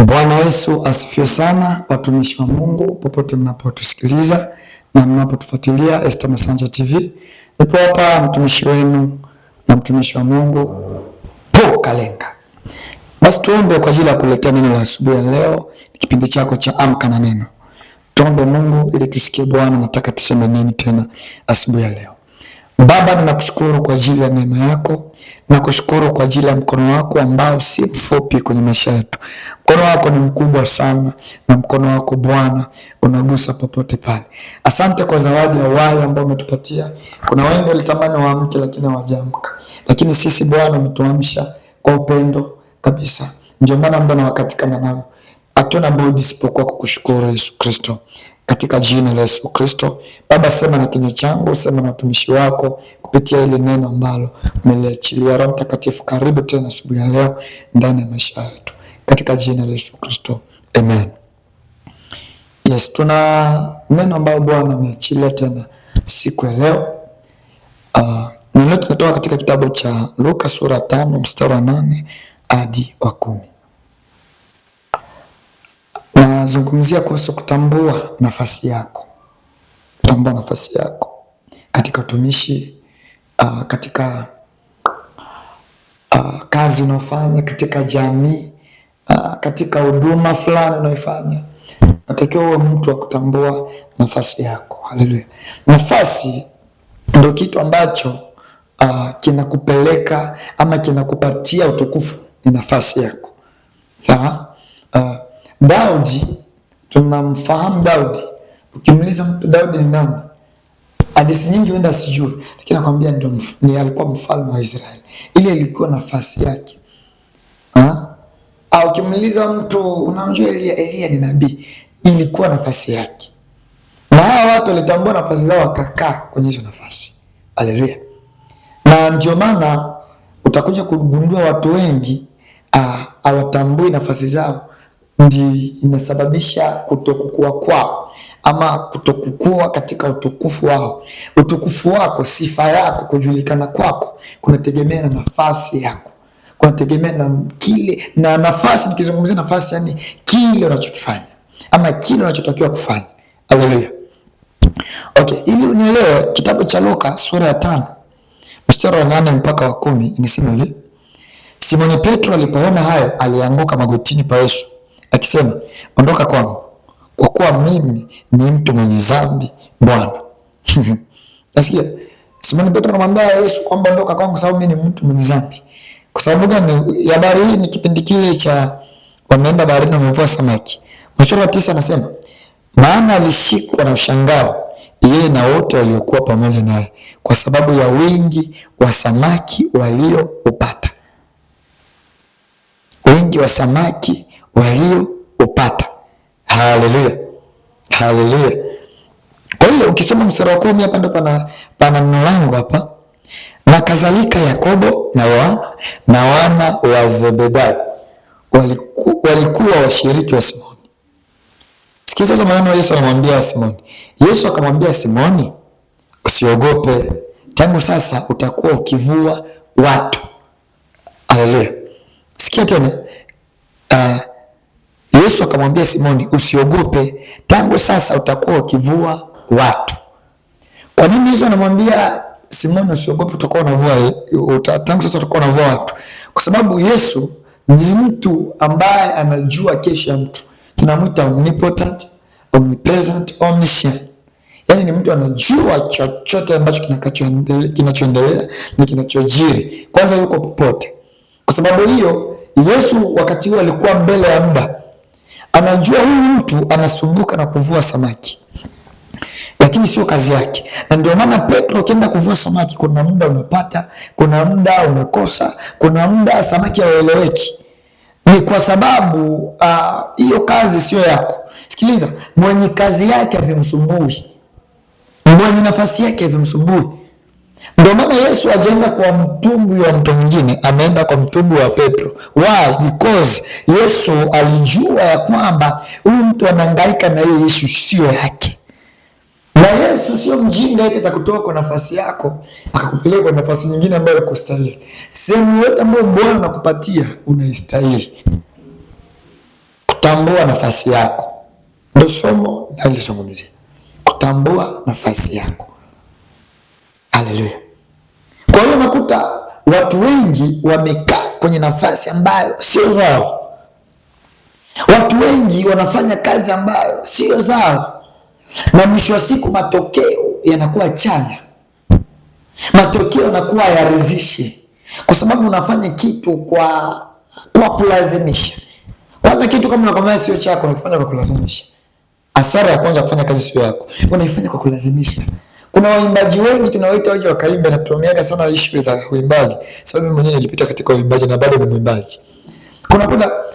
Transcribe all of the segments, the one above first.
Bwana Yesu asifiwe sana, watumishi wa Mungu popote mnapotusikiliza na mnapotufuatilia Esther Masanja TV. Nipo hapa mtumishi wenu na mtumishi wa Mungu Paul Kalenga. Basi tuombe kwa ajili ya kuletea neno la asubuhi ya leo, kipindi chako cha Amka na Neno. Tuombe Mungu ili tusikie Bwana nataka tuseme nini tena asubuhi ya leo. Baba, ninakushukuru kwa ajili ya neema yako, nakushukuru kwa ajili ya mkono wako ambao si mfupi kwenye maisha yetu. Mkono wako ni mkubwa sana, na mkono wako Bwana unagusa popote pale. Asante kwa zawadi ya uhai ambao umetupatia. Kuna wengi walitamani waamke lakini hawajaamka, lakini sisi Bwana umetuamsha kwa upendo kabisa. Ndio maana muda na wakati kama nao hatuna budi isipokuwa kukushukuru Yesu Kristo. Katika jina la Yesu Kristo, Baba, sema na kinywa changu, sema na watumishi wako kupitia ile neno ambalo umeliachilia. Roho Mtakatifu, karibu tena asubuhi ya leo ndani ya maisha yetu. Katika jina la Yesu Kristo. Amen. Yes, tuna neno ambalo Bwana ameachilia tena siku ya leo. Neno tunatoka katika kitabu cha Luka sura 5 mstari wa 8 hadi wa 10. Nazungumzia kuhusu kutambua nafasi yako. Kutambua nafasi yako katika utumishi, katika kazi unayofanya, katika jamii, katika huduma fulani unayofanya. Natakiwa uwe mtu wa kutambua nafasi yako. Haleluya. Nafasi ndio kitu ambacho kinakupeleka ama kinakupatia utukufu, ni nafasi yako. Sawa? Daudi, tunamfahamu Daudi. Ukimuuliza mtu Daudi ni nani, hadithi nyingi wenda sijui, lakini nakwambia ndio alikuwa mfalme wa Israeli. Ile ilikuwa nafasi yake. Au ukimuuliza mtu unamjua Elia ni nabii, ilikuwa nafasi yake. Na hawa watu walitambua nafasi zao wakakaa kwenye hizo nafasi. Haleluya. Na ndio maana utakuja kugundua watu wengi hawatambui nafasi zao, ndi inasababisha kutokukua kwao ama kutokukua katika utukufu wao. Utukufu wako, sifa yako, kujulikana kwako kunategemea na nafasi yako, kunategemea na kile na nafasi. Nikizungumzia nafasi, yani kile unachokifanya ama kile unachotakiwa kufanya. Haleluya. Okay, ili unielewe, kitabu cha Luka sura ya 5 mstari wa 8 mpaka wa 10 inasema hivi: Simoni Petro alipoona hayo, alianguka magotini pa Yesu akisema, ondoka kwangu, kwa kuwa mimi ni mtu mwenye dhambi, Bwana. Nasikia Simoni Petro anamwambia Yesu kwamba ondoka kwangu sababu mimi ni mtu mwenye dhambi. Kwa sababu gani? Habari hii ni kipindi kile cha wameenda baharini wamevua samaki. Mstari wa 9 anasema, maana alishikwa na ushangao yeye na wote waliokuwa pamoja naye, kwa sababu ya wingi wa samaki walioupata. Wingi wa samaki walioupata. Haleluya. Haleluya. Kwa hiyo ukisoma mstari wa 10 hapa ndo pana neno langu hapa. Na kadhalika Yakobo na Yohana na wana wa Zebedayo walikuwa washiriki wa Simoni. Sikia sasa maneno Yesu anamwambia Simoni. Yesu akamwambia Simoni, usiogope, tangu sasa utakuwa ukivua watu. Haleluya. Sikia tena. Yesu akamwambia Simoni, usiogope, tangu sasa utakuwa ukivua watu. Kwa nini Yesu anamwambia Simoni usiogope, utakuwa unavua, tangu sasa utakuwa unavua watu? Kwa sababu Yesu ni mtu ambaye anajua kesho ya mtu. Tunamuita omnipotent, omnipresent, omniscient. Yaani ni mtu anajua chochote ambacho kinachoendelea na kinachojiri. Kwanza yuko popote. Kwa sababu hiyo Yesu wakati huo alikuwa mbele ya muda. Anajua huyu mtu anasumbuka na kuvua samaki, lakini sio kazi yake. Na ndio maana Petro akienda kuvua samaki, kuna muda unapata, kuna muda unakosa, kuna muda samaki hawaeleweki. Ni kwa sababu hiyo kazi sio yako. Sikiliza, mwenye kazi yake havimsumbui, mwenye nafasi yake havimsumbui. Ndio maana Yesu ajaenda kwa mtumbwi wa mtu mwingine, ameenda kwa mtumbwi wa Petro. Why? Because Yesu alijua ya kwamba huyu mtu anahangaika na yeye, Yesu sio yake. Na Yesu sio mjinga yake atakutoa kwa nafasi yako akakupeleka kwa nafasi nyingine ambayo ikustahili. Sehemu yote ambayo Bwana anakupatia unaistahili. Kutambua nafasi yako ndio somo nalizungumzia. Kutambua nafasi yako. Haleluya. Kwa hiyo nakuta watu wengi wamekaa kwenye nafasi ambayo sio zao. Watu wengi wanafanya kazi ambayo sio zao, na mwisho wa siku matokeo yanakuwa chanya, matokeo yanakuwa yaridhishi, kwa sababu unafanya kitu kwa kulazimisha. Kwanza kitu kama unakwambia sio chako, unakifanya kwa kulazimisha. Hasara ya kwanza kufanya kazi sio yako, unaifanya kwa kulazimisha. Kuna waimbaji wengi tunawaita waje wakaimba, na tumeaga sana issue za uimbaji, sababu mimi mwenyewe nilipita katika uimbaji na bado ni mwimbaji.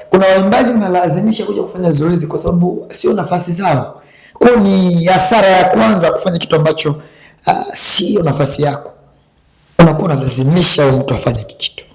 Kuna waimbaji unalazimisha kuja kufanya zoezi kwa sababu sio nafasi zao. Kwa ni hasara ya kwanza kufanya kitu ambacho sio nafasi yako. Unakuwa unalazimisha mtu afanye kitu.